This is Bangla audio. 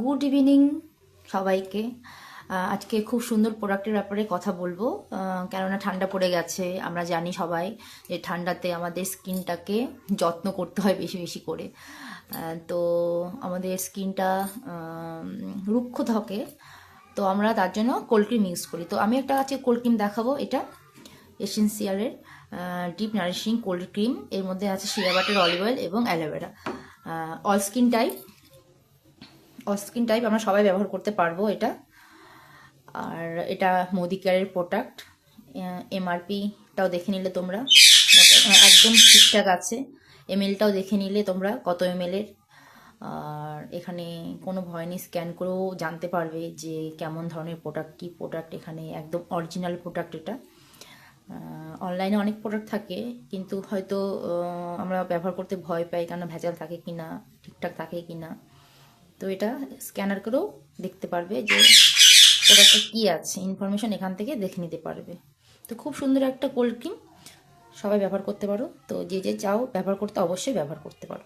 গুড ইভিনিং সবাইকে। আজকে খুব সুন্দর প্রোডাক্টের ব্যাপারে কথা বলবো। কেননা ঠান্ডা পড়ে গেছে, আমরা জানি সবাই যে ঠান্ডাতে আমাদের স্কিনটাকে যত্ন করতে হয় বেশি বেশি করে। তো আমাদের স্কিনটা রুক্ষ থাকে, তো আমরা তার জন্য কোল্ড ক্রিম ইউজ করি। তো আমি একটা আজকে কোল্ড ক্রিম দেখাবো, এটা এসেন্সিয়ালের ডিপ নারিশিং কোল্ড ক্রিম। এর মধ্যে আছে শিয়া বাটার, অলিভ অয়েল এবং অ্যালোভেরা। অল স্কিন টাইপ আমরা সবাই ব্যবহার করতে পারবো এটা। আর এটা মোদি কেয়ারের প্রোডাক্ট। এমআরপিটাও দেখে নিলে তোমরা, একদম ঠিকঠাক আছে। এমএলটাও দেখে নিলে তোমরা কত এমএলের। আর এখানে কোনো ভয় নেই, স্ক্যান করেও জানতে পারবে যে কেমন ধরনের প্রোডাক্ট, কী প্রোডাক্ট। এখানে একদম অরিজিনাল প্রোডাক্ট এটা। অনলাইনে অনেক প্রোডাক্ট থাকে, কিন্তু হয়তো আমরা ব্যবহার করতে ভয় পাই, কারণ ভেজাল থাকে কি না, ঠিকঠাক থাকে কি না। তো এটা স্ক্যানার করেও দেখতে পারবে যে প্রোডাক্টে কী আছে, ইনফরমেশন এখান থেকে দেখে নিতে পারবে। তো খুব সুন্দর একটা কোল্ড ক্রিম, সবাই ব্যবহার করতে পারো। তো যে যে চাও ব্যবহার করতে, অবশ্যই ব্যবহার করতে পারো।